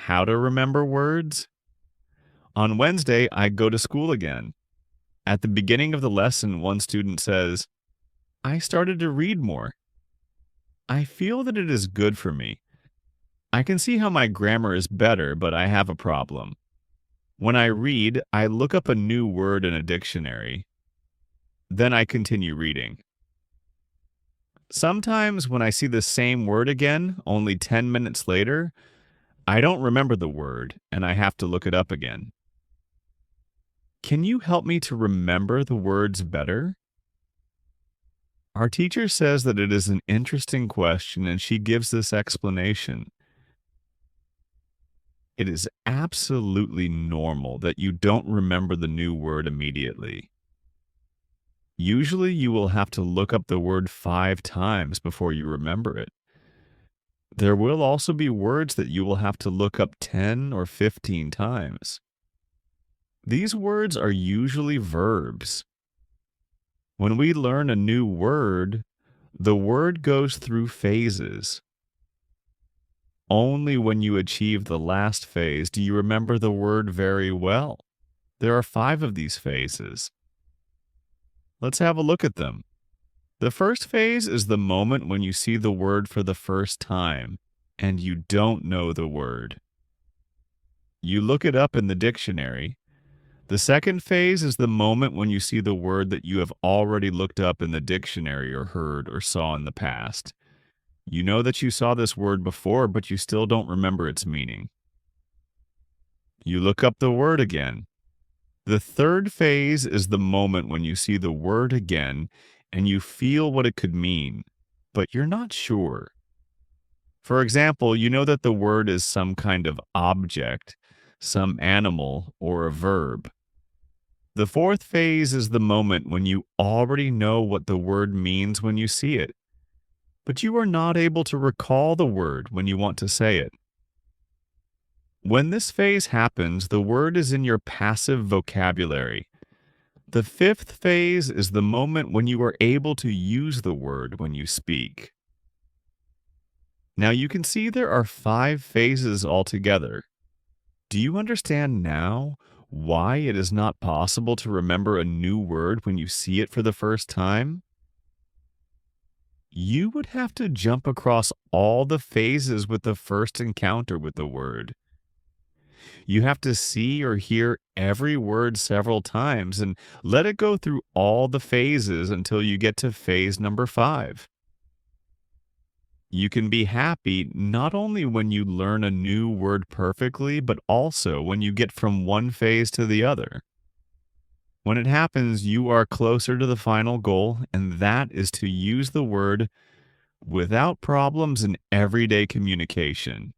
How to remember words? On Wednesday, I go to school again. At the beginning of the lesson, one student says, I started to read more. I feel that it is good for me. I can see how my grammar is better, but I have a problem. When I read, I look up a new word in a dictionary. Then I continue reading. Sometimes when I see the same word again, only 10 minutes later, I don't remember the word and I have to look it up again. Can you help me to remember the words better? Our teacher says that it is an interesting question and she gives this explanation. It is absolutely normal that you don't remember the new word immediately. Usually you will have to look up the word 5 times before you remember it. There will also be words that you will have to look up 10 or 15 times. These words are usually verbs. When we learn a new word, the word goes through phases. Only when you achieve the last phase do you remember the word very well. There are 5 of these phases. Let's have a look at them. The first phase is the moment when you see the word for the first time and you don't know the word. You look it up in the dictionary. The second phase is the moment when you see the word that you have already looked up in the dictionary or heard or saw in the past. You know that you saw this word before, but you still don't remember its meaning. You look up the word again. The third phase is the moment when you see the word again and you feel what it could mean, but you're not sure. For example, you know that the word is some kind of object, some animal, or a verb. The fourth phase is the moment when you already know what the word means when you see it, but you are not able to recall the word when you want to say it. When this phase happens, the word is in your passive vocabulary. The fifth phase is the moment when you are able to use the word when you speak. Now you can see there are 5 phases altogether. Do you understand now why it is not possible to remember a new word when you see it for the first time? You would have to jump across all the phases with the first encounter with the word. You have to see or hear every word several times and let it go through all the phases until you get to phase number 5. You can be happy not only when you learn a new word perfectly, but also when you get from one phase to the other. When it happens, you are closer to the final goal, and that is to use the word without problems in everyday communication.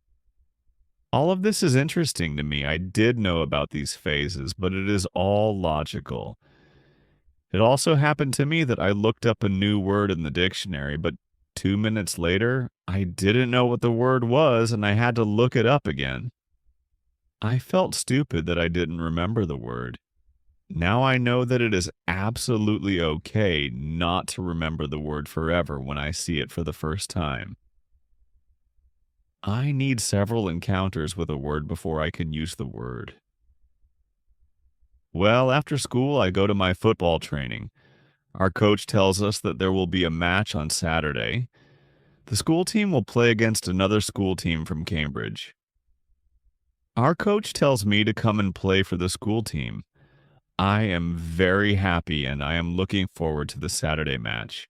All of this is interesting to me. I did know about these phases, but it is all logical. It also happened to me that I looked up a new word in the dictionary, but 2 minutes later, I didn't know what the word was and I had to look it up again. I felt stupid that I didn't remember the word. Now I know that it is absolutely okay not to remember the word forever when I see it for the first time. I need several encounters with a word before I can use the word. Well, after school, I go to my football training. Our coach tells us that there will be a match on Saturday. The school team will play against another school team from Cambridge. Our coach tells me to come and play for the school team. I am very happy and I am looking forward to the Saturday match.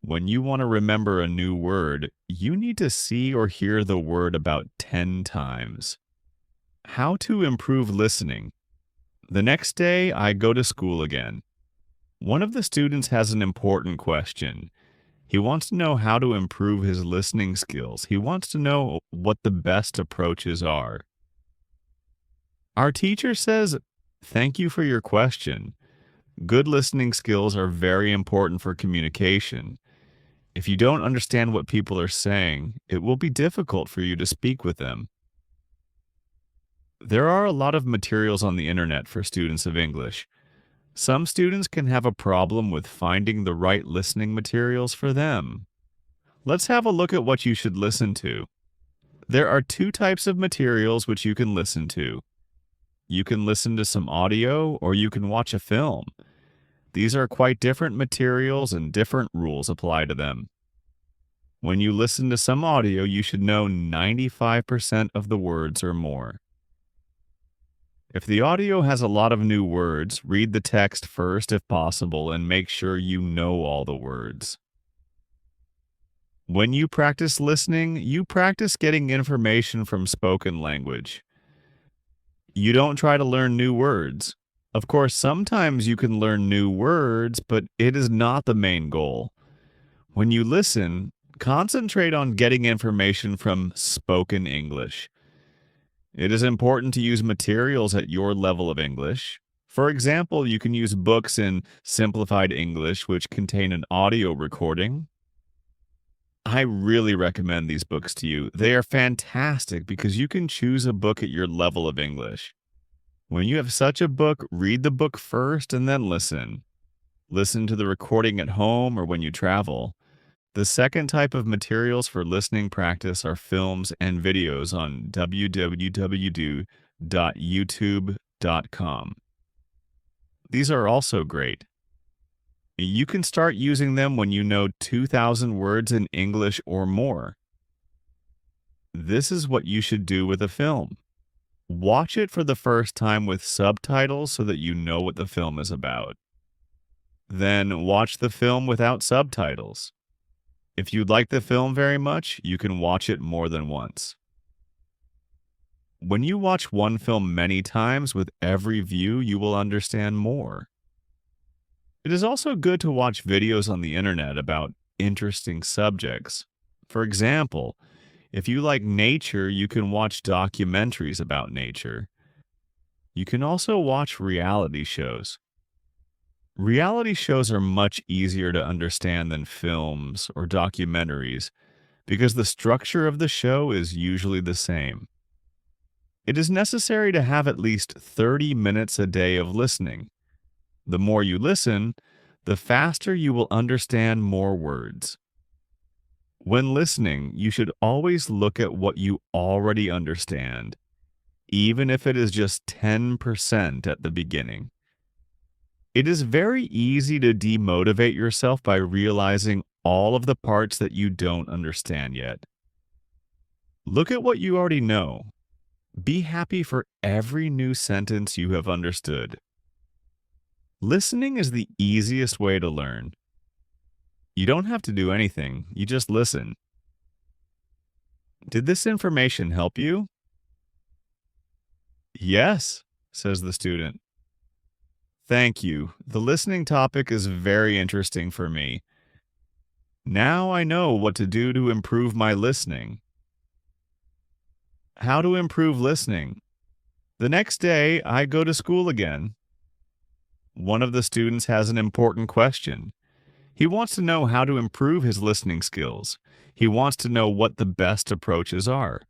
When you want to remember a new word, you need to see or hear the word about 10 times. How to improve listening. The next day, I go to school again. One of the students has an important question. He wants to know how to improve his listening skills. He wants to know what the best approaches are. Our teacher says, "Thank you for your question. Good listening skills are very important for communication. If you don't understand what people are saying, it will be difficult for you to speak with them." There are a lot of materials on the internet for students of English. Some students can have a problem with finding the right listening materials for them. Let's have a look at what you should listen to. There are two types of materials which you can listen to. You can listen to some audio or you can watch a film. These are quite different materials and different rules apply to them. When you listen to some audio, you should know 95% of the words or more. If the audio has a lot of new words, read the text first if possible and make sure you know all the words. When you practice listening, you practice getting information from spoken language. You don't try to learn new words. Of course, sometimes you can learn new words, but it is not the main goal. When you listen, concentrate on getting information from spoken English. It is important to use materials at your level of English. For example, you can use books in simplified English which contain an audio recording. I really recommend these books to you. They are fantastic because you can choose a book at your level of English. When you have such a book, read the book first and then listen. Listen to the recording at home or when you travel. The second type of materials for listening practice are films and videos on www.youtube.com. These are also great. You can start using them when you know 2,000 words in English or more. This is what you should do with a film. Watch it for the first time with subtitles so that you know what the film is about. Then watch the film without subtitles. If you like the film very much, you can watch it more than once. When you watch one film many times with every view, you will understand more. It is also good to watch videos on the internet about interesting subjects. For example, if you like nature, you can watch documentaries about nature. You can also watch reality shows. Reality shows are much easier to understand than films or documentaries because the structure of the show is usually the same. It is necessary to have at least 30 minutes a day of listening. The more you listen, the faster you will understand more words. When listening, you should always look at what you already understand, even if it is just 10% at the beginning. It is very easy to demotivate yourself by realizing all of the parts that you don't understand yet. Look at what you already know. Be happy for every new sentence you have understood. Listening is the easiest way to learn. You don't have to do anything, you just listen. Did this information help you? Yes, says the student. Thank you. The listening topic is very interesting for me. Now I know what to do to improve my listening. How to improve listening? The next day, I go to school again. One of the students has an important question. He wants to know how to improve his listening skills. He wants to know what the best approaches are.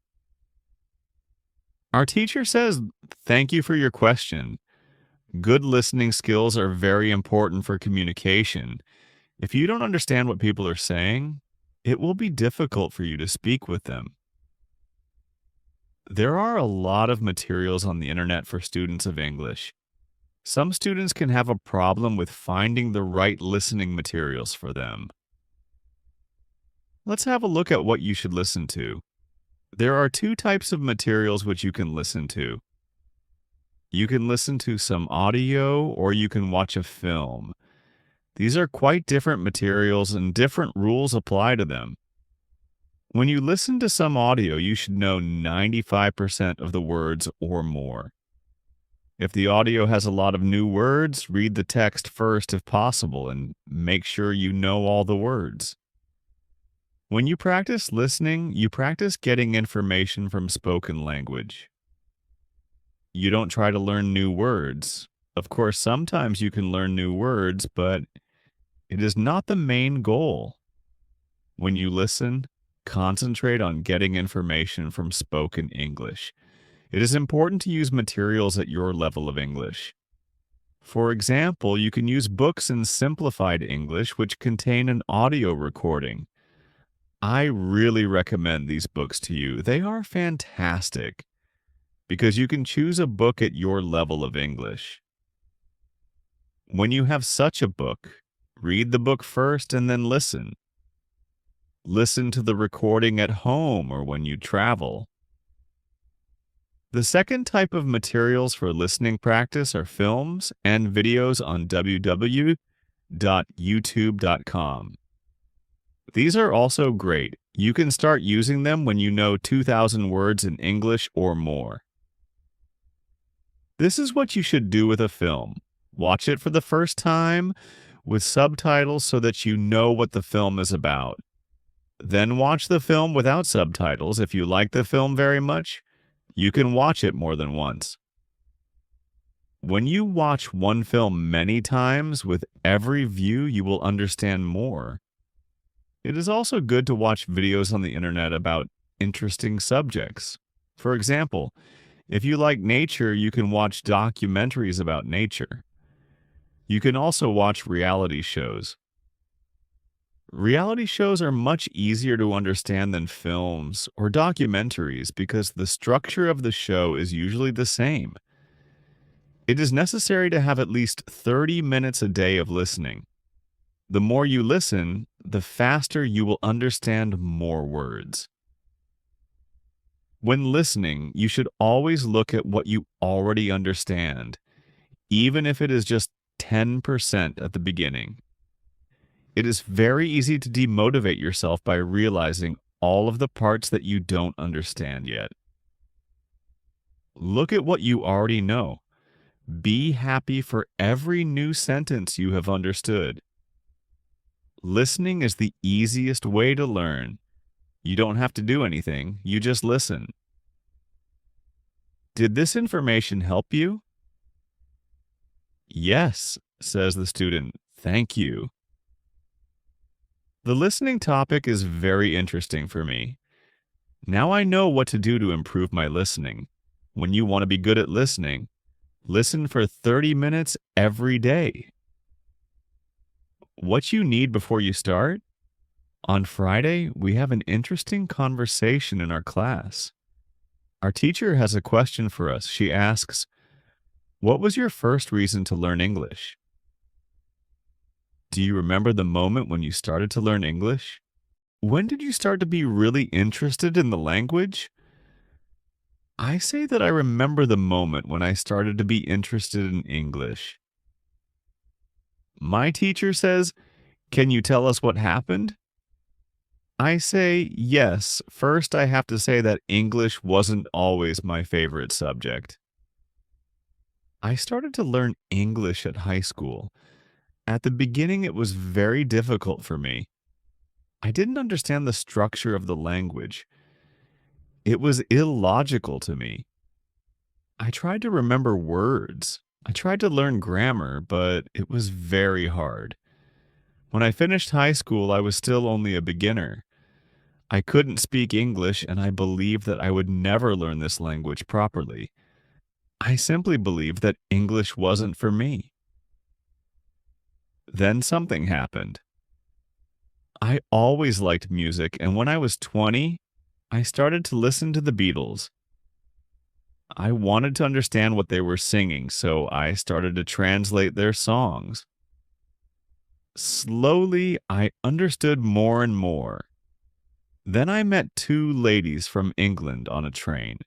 Our teacher says, "Thank you for your question. Good listening skills are very important for communication. If you don't understand what people are saying, it will be difficult for you to speak with them." There are a lot of materials on the internet for students of English. Some students can have a problem with finding the right listening materials for them. Let's have a look at what you should listen to. There are two types of materials which you can listen to. You can listen to some audio or you can watch a film. These are quite different materials and different rules apply to them. When you listen to some audio, you should know 95% of the words or more. If the audio has a lot of new words, read the text first if possible and make sure you know all the words. When you practice listening, you practice getting information from spoken language. You don't try to learn new words. Of course, sometimes you can learn new words, but it is not the main goal. When you listen, concentrate on getting information from spoken English. It is important to use materials at your level of English. For example, you can use books in simplified English which contain an audio recording. I really recommend these books to you. They are fantastic because you can choose a book at your level of English. When you have such a book, read the book first and then listen. Listen to the recording at home or when you travel. The second type of materials for listening practice are films and videos on www.youtube.com. These are also great. You can start using them when you know 2,000 words in English or more. This is what you should do with a film. Watch it for the first time with subtitles so that you know what the film is about. Then watch the film without subtitles if you like the film very much. You can watch it more than once. When you watch one film many times, with every view you will understand more. It is also good to watch videos on the internet about interesting subjects. For example, if you like nature, you can watch documentaries about nature. You can also watch reality shows. Reality shows are much easier to understand than films or documentaries because the structure of the show is usually the same. It is necessary to have at least 30 minutes a day of listening. The more you listen, the faster you will understand more words. When listening, you should always look at what you already understand, even if it is just 10% at the beginning. It is very easy to demotivate yourself by realizing all of the parts that you don't understand yet. Look at what you already know. Be happy for every new sentence you have understood. Listening is the easiest way to learn. You don't have to do anything, you just listen. Did this information help you? Yes, says the student. Thank you. The listening topic is very interesting for me. Now I know what to do to improve my listening. When you want to be good at listening, listen for 30 minutes every day. What you need before you start? On Friday, we have an interesting conversation in our class. Our teacher has a question for us. She asks, "What was your first reason to learn English?" Do you remember the moment when you started to learn English? When did you start to be really interested in the language? I say that I remember the moment when I started to be interested in English. My teacher says, "Can you tell us what happened?" I say, yes. First, I have to say that English wasn't always my favorite subject. I started to learn English at high school. At the beginning, it was very difficult for me. I didn't understand the structure of the language. It was illogical to me. I tried to remember words. I tried to learn grammar, but it was very hard. When I finished high school, I was still only a beginner. I couldn't speak English, and I believed that I would never learn this language properly. I simply believed that English wasn't for me. Then something happened. I always liked music, and when I was 20, I started to listen to the Beatles. I wanted to understand what they were singing, so I started to translate their songs. Slowly, I understood more and more. Then I met two ladies from England on a train.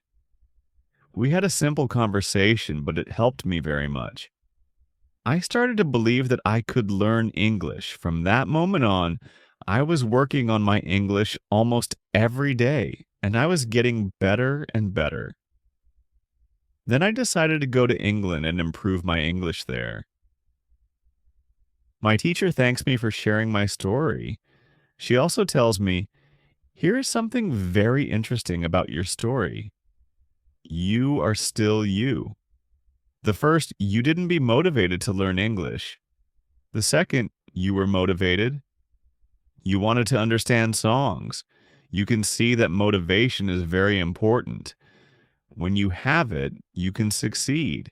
We had a simple conversation, but it helped me very much. I started to believe that I could learn English. From that moment on, I was working on my English almost every day, and I was getting better and better. Then I decided to go to England and improve my English there. My teacher thanks me for sharing my story. She also tells me, "Here is something very interesting about your story. You are still you. The first, you didn't be motivated to learn English. The second, you were motivated. You wanted to understand songs. You can see that motivation is very important. When you have it, you can succeed.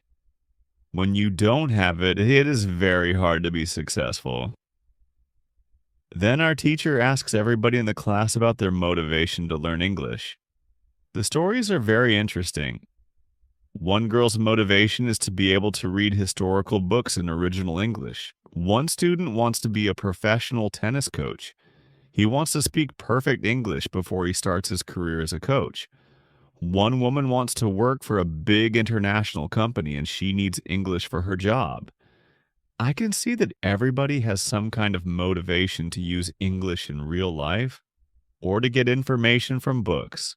When you don't have it, it is very hard to be successful." Then our teacher asks everybody in the class about their motivation to learn English. The stories are very interesting. One girl's motivation is to be able to read historical books in original English. One student wants to be a professional tennis coach. He wants to speak perfect English before he starts his career as a coach. One woman wants to work for a big international company and she needs English for her job. I can see that everybody has some kind of motivation to use English in real life or to get information from books.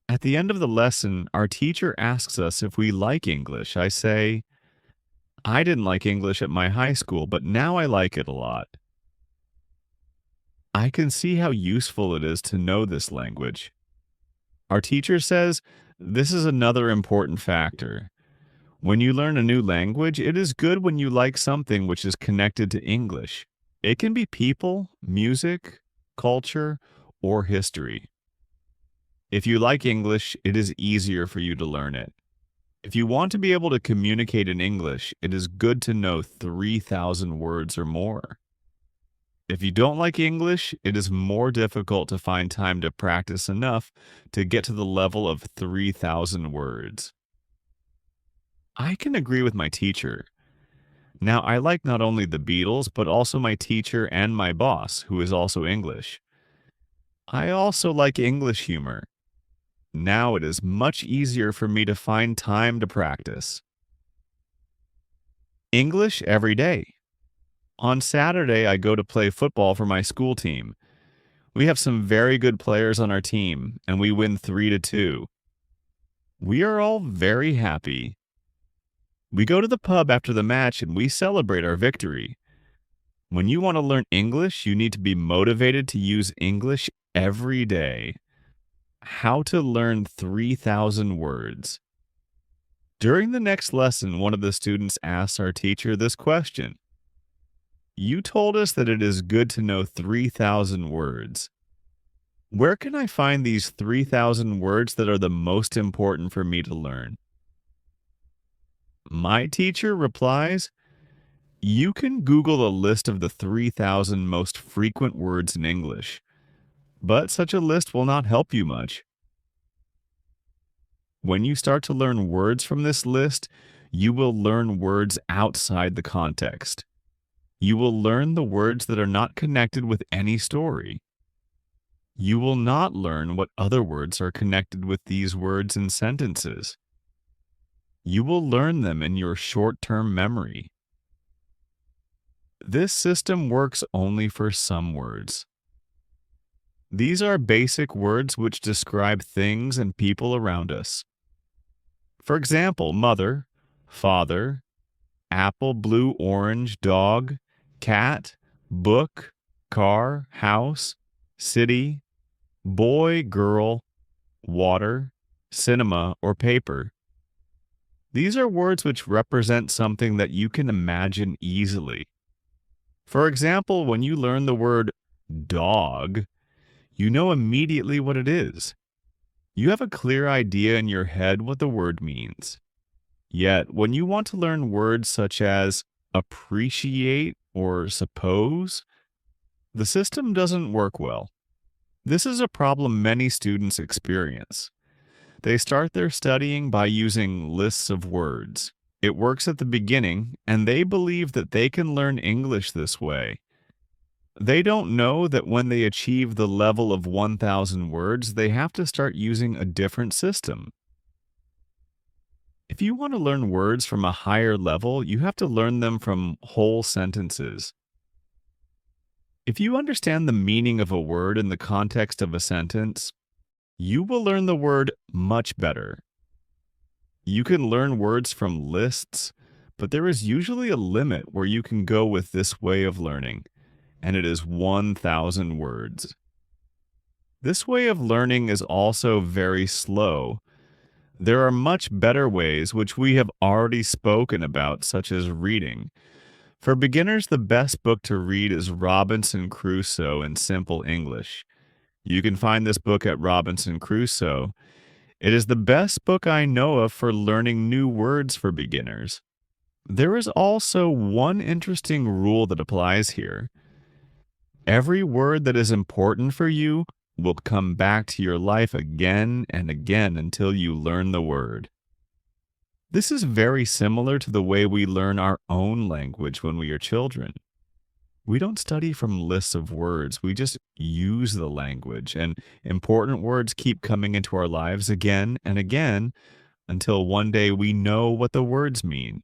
At the end of the lesson, our teacher asks us if we like English. I say, I didn't like English at my high school, but now I like it a lot. I can see how useful it is to know this language. Our teacher says this is another important factor. When you learn a new language, it is good when you like something which is connected to English. It can be people, music, culture, or history. If you like English, it is easier for you to learn it. If you want to be able to communicate in English, it is good to know 3,000 words or more. If you don't like English, it is more difficult to find time to practice enough to get to the level of 3,000 words. I can agree with my teacher. Now, I like not only the Beatles, but also my teacher and my boss, who is also English. I also like English humor. Now it is much easier for me to find time to practice. English every day. On Saturday, I go to play football for my school team. We have some very good players on our team, and we win 3-2. We are all very happy. We go to the pub after the match and we celebrate our victory. When you want to learn English, you need to be motivated to use English every day. How to learn 3,000 words. During the next lesson, one of the students asks our teacher this question. You told us that it is good to know 3,000 words. Where can I find these 3,000 words that are the most important for me to learn? My teacher replies, you can Google a list of the 3,000 most frequent words in English, but such a list will not help you much. When you start to learn words from this list, you will learn words outside the context. You will learn the words that are not connected with any story. You will not learn what other words are connected with these words in sentences. You will learn them in your short-term memory. This system works only for some words. These are basic words which describe things and people around us. For example, mother, father, apple, blue, orange, dog, cat, book, car, house, city, boy, girl, water, cinema, or paper. These are words which represent something that you can imagine easily. For example, when you learn the word dog, you know immediately what it is. You have a clear idea in your head what the word means. Yet, when you want to learn words such as appreciate or suppose, the system doesn't work well. This is a problem many students experience. They start their studying by using lists of words. It works at the beginning, and they believe that they can learn English this way. They don't know that when they achieve the level of 1,000 words, they have to start using a different system. If you want to learn words from a higher level, you have to learn them from whole sentences. If you understand the meaning of a word in the context of a sentence, you will learn the word much better. You can learn words from lists, but there is usually a limit where you can go with this way of learning, and it is 1,000 words. This way of learning is also very slow. There are much better ways which we have already spoken about, such as reading. For beginners, the best book to read is Robinson Crusoe in Simple English. You can find this book at Robinson Crusoe. It is the best book I know of for learning new words for beginners. There is also one interesting rule that applies here. Every word that is important for you will come back to your life again and again until you learn the word. This is very similar to the way we learn our own language when we are children. We don't study from lists of words, we just use the language, and important words keep coming into our lives again and again until one day we know what the words mean.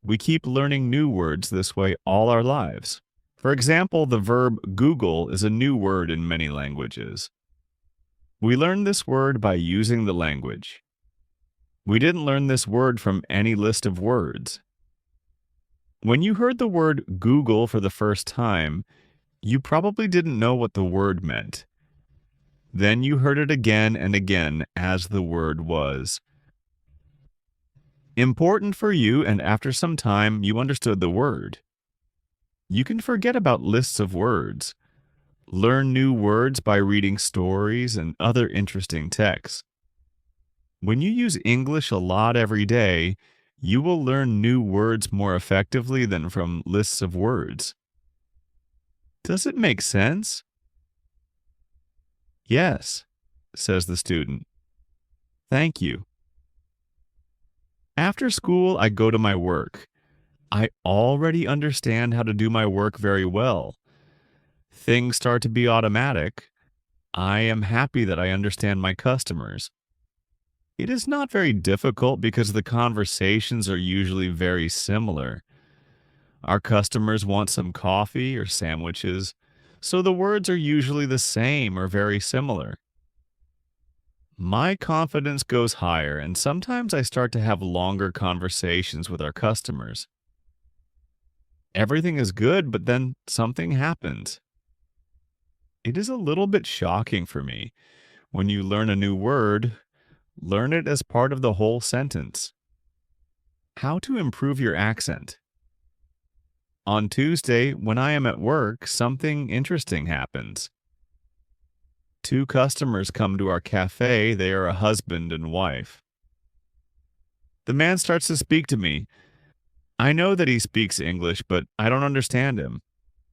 We keep learning new words this way all our lives. For example, the verb Google is a new word in many languages. We learned this word by using the language. We didn't learn this word from any list of words. When you heard the word Google for the first time, you probably didn't know what the word meant. Then you heard it again and again as the word was important for you, and after some time, you understood the word. You can forget about lists of words. Learn new words by reading stories and other interesting texts. When you use English a lot every day, you will learn new words more effectively than from lists of words. Does it make sense? Yes, says the student. Thank you. After school, I go to my work. I already understand how to do my work very well. Things start to be automatic. I am happy that I understand my customers. It is not very difficult because the conversations are usually very similar. Our customers want some coffee or sandwiches, so the words are usually the same or very similar. My confidence goes higher, and sometimes I start to have longer conversations with our customers. Everything is good, but then something happens. It is a little bit shocking for me. When you learn a new word, learn it as part of the whole sentence. How to improve your accent. On Tuesday, when I am at work, something interesting happens. Two customers come to our cafe. They are a husband and wife. The man starts to speak to me. I know that he speaks English, but I don't understand him.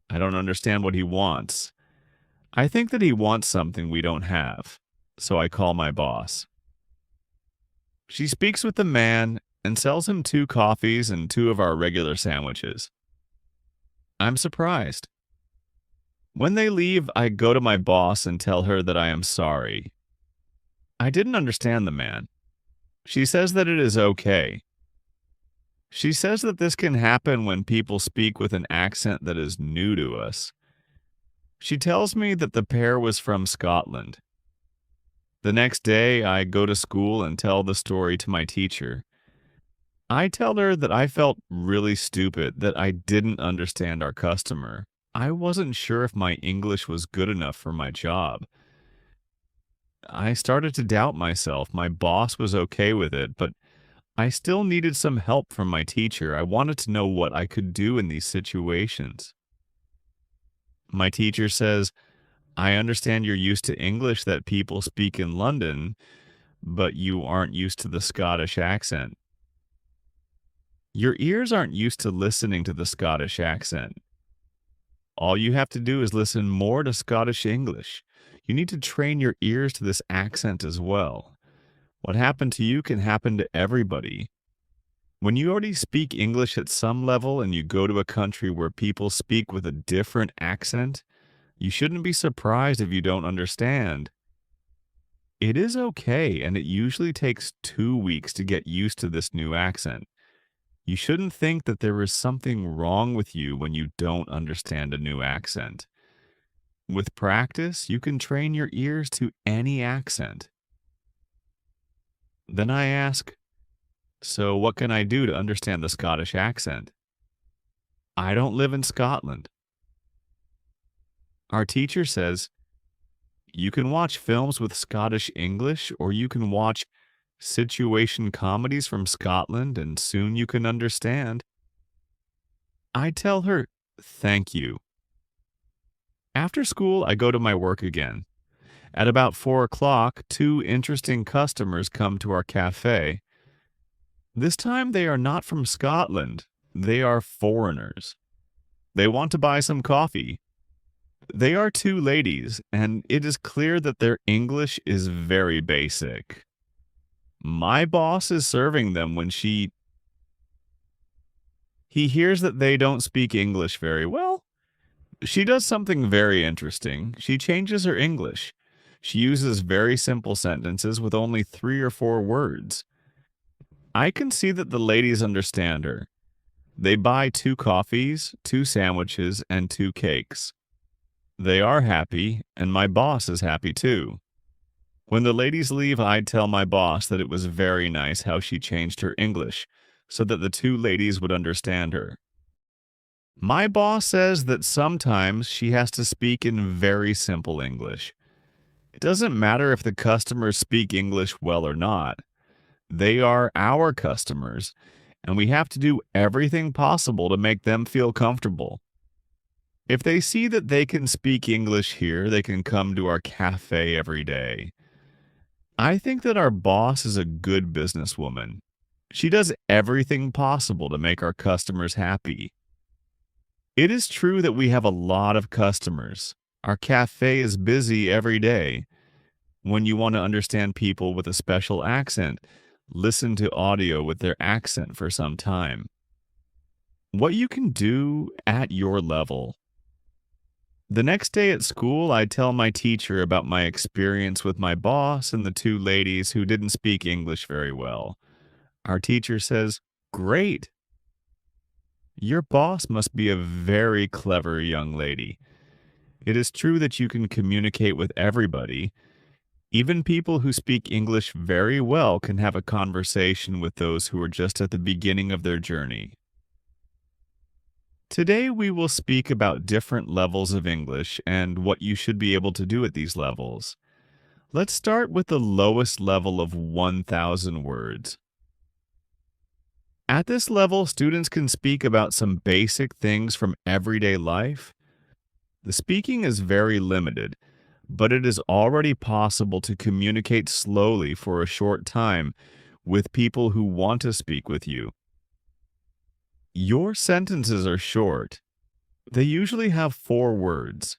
I don't understand what he wants. I think that he wants something we don't have, so I call my boss. She speaks with the man and sells him 2 coffees and 2 of our regular sandwiches. I'm surprised. When they leave, I go to my boss and tell her that I am sorry. I didn't understand the man. She says that it is okay. She says that this can happen when people speak with an accent that is new to us. She tells me that the pair was from Scotland. The next day, I go to school and tell the story to my teacher. I tell her that I felt really stupid, that I didn't understand our customer. I wasn't sure if my English was good enough for my job. I started to doubt myself. My boss was okay with it, but I still needed some help from my teacher. I wanted to know what I could do in these situations. My teacher says, I understand you're used to English that people speak in London, but you aren't used to the Scottish accent. Your ears aren't used to listening to the Scottish accent. All you have to do is listen more to Scottish English. You need to train your ears to this accent as well. What happened to you can happen to everybody. When you already speak English at some level and you go to a country where people speak with a different accent, you shouldn't be surprised if you don't understand. It is okay, and it usually takes 2 weeks to get used to this new accent. You shouldn't think that there is something wrong with you when you don't understand a new accent. With practice, you can train your ears to any accent. Then I ask, so what can I do to understand the Scottish accent? I don't live in Scotland. Our teacher says, you can watch films with Scottish English, or you can watch situation comedies from Scotland, and soon you can understand. I tell her, thank you. After school, I go to my work again. At about 4 o'clock, 2 interesting customers come to our cafe. This time they are not from Scotland. They are foreigners. They want to buy some coffee. They are two ladies, and it is clear that their English is very basic. My boss is serving them when he hears that they don't speak English very well. She does something very interesting. She changes her English. She uses very simple sentences with only 3 or 4 words. I can see that the ladies understand her. They buy 2 coffees, 2 sandwiches, and 2 cakes. They are happy, and my boss is happy too. When the ladies leave, I tell my boss that it was very nice how she changed her English so that the two ladies would understand her. My boss says that sometimes she has to speak in very simple English. It doesn't matter if the customers speak English well or not. They are our customers, and we have to do everything possible to make them feel comfortable. If they see that they can speak English here, they can come to our cafe every day. I think that our boss is a good businesswoman. She does everything possible to make our customers happy. It is true that we have a lot of customers. Our cafe is busy every day. When you want to understand people with a special accent, listen to audio with their accent for some time. What you can do at your level. The next day at school, I tell my teacher about my experience with my boss and the two ladies who didn't speak English very well. Our teacher says, "Great. Your boss must be a very clever young lady. It is true that you can communicate with everybody. Even people who speak English very well can have a conversation with those who are just at the beginning of their journey." Today, we will speak about different levels of English and what you should be able to do at these levels. Let's start with the lowest level of 1,000 words. At this level, students can speak about some basic things from everyday life. The speaking is very limited, but it is already possible to communicate slowly for a short time with people who want to speak with you. Your sentences are short. They usually have 4 words.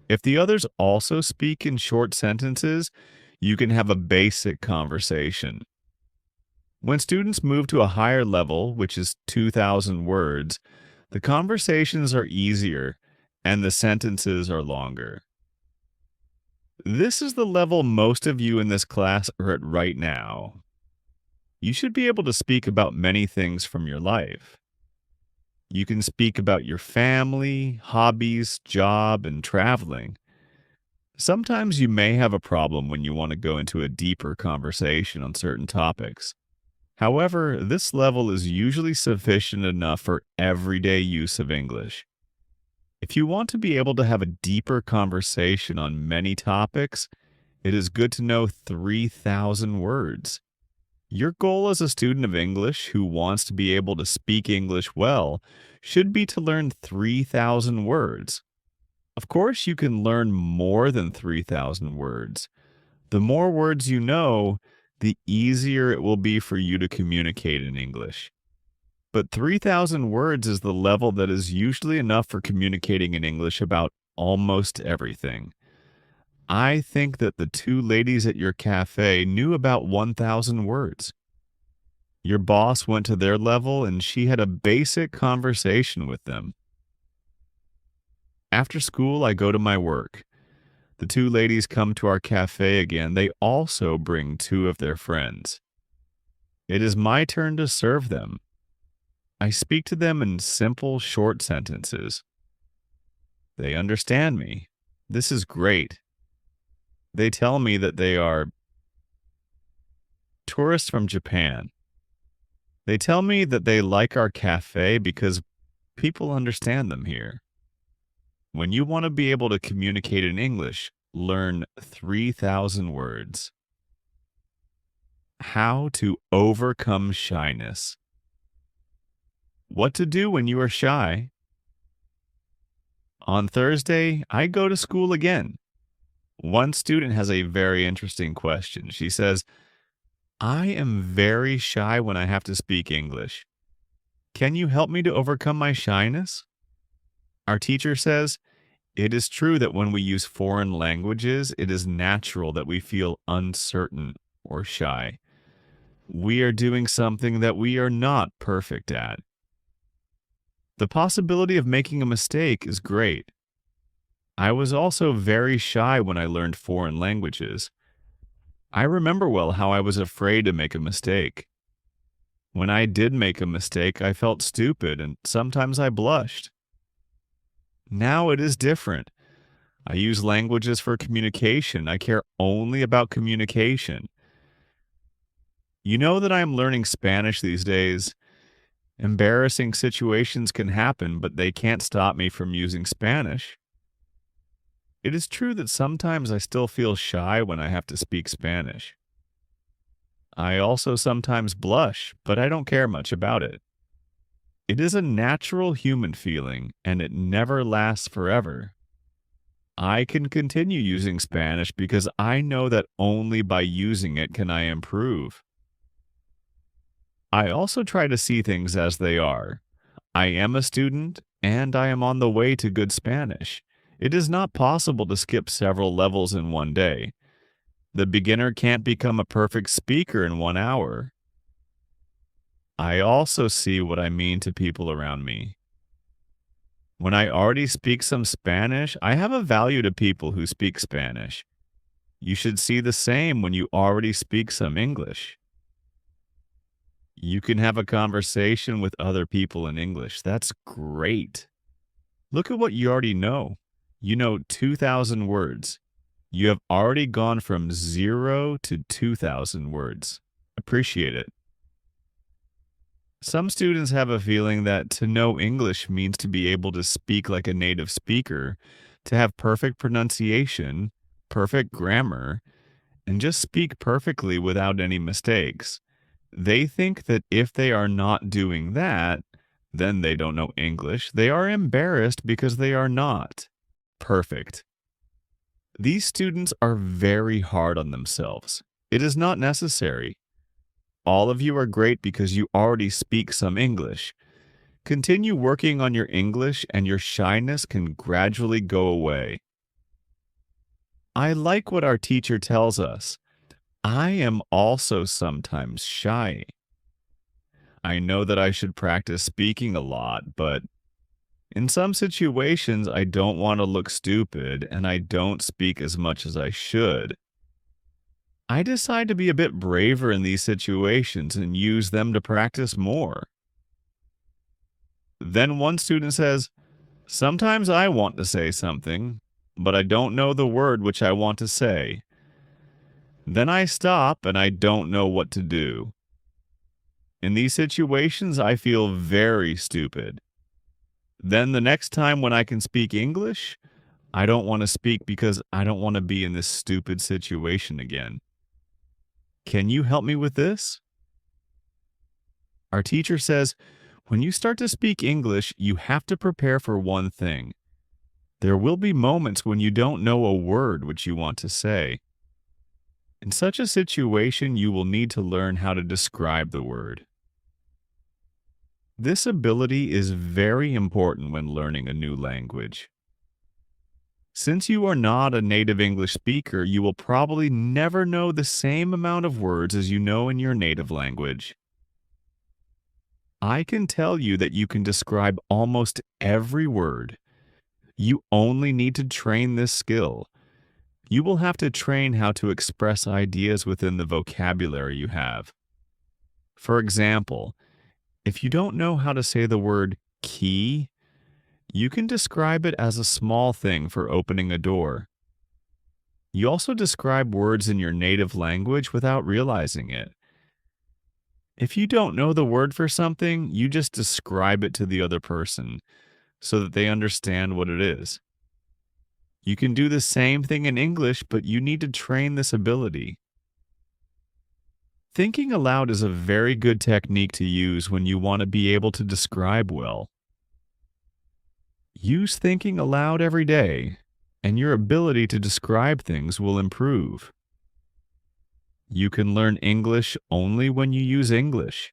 If the others also speak in short sentences, you can have a basic conversation. When students move to a higher level, which is 2,000 words, the conversations are easier and the sentences are longer. This is the level most of you in this class are at right now. You should be able to speak about many things from your life. You can speak about your family, hobbies, job, and traveling. Sometimes you may have a problem when you want to go into a deeper conversation on certain topics. However, this level is usually sufficient enough for everyday use of English. If you want to be able to have a deeper conversation on many topics, it is good to know 3,000 words. Your goal as a student of English who wants to be able to speak English well should be to learn 3,000 words. Of course, you can learn more than 3,000 words. The more words you know, the easier it will be for you to communicate in English. But 3,000 words is the level that is usually enough for communicating in English about almost everything. I think that the two ladies at your cafe knew about 1,000 words. Your boss went to their level and she had a basic conversation with them. After school, I go to my work. The two ladies come to our cafe again. They also bring 2 of their friends. It is my turn to serve them. I speak to them in simple, short sentences. They understand me. This is great. They tell me that they are tourists from Japan. They tell me that they like our cafe because people understand them here. When you want to be able to communicate in English, learn 3,000 words. How to overcome shyness. What to do when you are shy. On Thursday, I go to school again. One student has a very interesting question. She says, "I am very shy when I have to speak English. Can you help me to overcome my shyness?" Our teacher says, It is true that when we use foreign languages, it is natural that we feel uncertain or shy. We are doing something that we are not perfect at. The possibility of making a mistake is great. I was also very shy when I learned foreign languages. I remember well how I was afraid to make a mistake. When I did make a mistake, I felt stupid and sometimes I blushed. Now it is different. I use languages for communication. I care only about communication. You know that I am learning Spanish these days. Embarrassing situations can happen, but they can't stop me from using Spanish. It is true that sometimes I still feel shy when I have to speak Spanish. I also sometimes blush, but I don't care much about it. It is a natural human feeling, and it never lasts forever. I can continue using Spanish because I know that only by using it can I improve. I also try to see things as they are. I am a student, and I am on the way to good Spanish. It is not possible to skip several levels in one day. The beginner can't become a perfect speaker in 1 hour. I also see what I mean to people around me. When I already speak some Spanish, I have a value to people who speak Spanish. You should see the same when you already speak some English. You can have a conversation with other people in English. That's great. Look at what you already know. You know 2,000 words. You have already gone from 0 to 2,000 words. Appreciate it. Some students have a feeling that to know English means to be able to speak like a native speaker, to have perfect pronunciation, perfect grammar, and just speak perfectly without any mistakes. They think that if they are not doing that, then they don't know English. They are embarrassed because they are not perfect. These students are very hard on themselves. It is not necessary. All of you are great because you already speak some English. Continue working on your English and your shyness can gradually go away. I like what our teacher tells us. I am also sometimes shy. I know that I should practice speaking a lot, but in some situations I don't want to look stupid and I don't speak as much as I should. I decide to be a bit braver in these situations and use them to practice more. Then one student says, sometimes I want to say something, but I don't know the word which I want to say. Then I stop and I don't know what to do. In these situations, I feel very stupid. Then the next time when I can speak English, I don't want to speak because I don't want to be in this stupid situation again. Can you help me with this? Our teacher says, when you start to speak English, you have to prepare for one thing. There will be moments when you don't know a word which you want to say. In such a situation, you will need to learn how to describe the word. This ability is very important when learning a new language. Since you are not a native English speaker, you will probably never know the same amount of words as you know in your native language. I can tell you that you can describe almost every word. You only need to train this skill. You will have to train how to express ideas within the vocabulary you have. For example, if you don't know how to say the word key, you can describe it as a small thing for opening a door. You also describe words in your native language without realizing it. If you don't know the word for something, you just describe it to the other person so that they understand what it is. You can do the same thing in English, but you need to train this ability. Thinking aloud is a very good technique to use when you want to be able to describe well. Use thinking aloud every day, and your ability to describe things will improve. You can learn English only when you use English.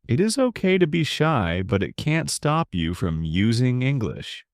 It is okay to be shy, but it can't stop you from using English.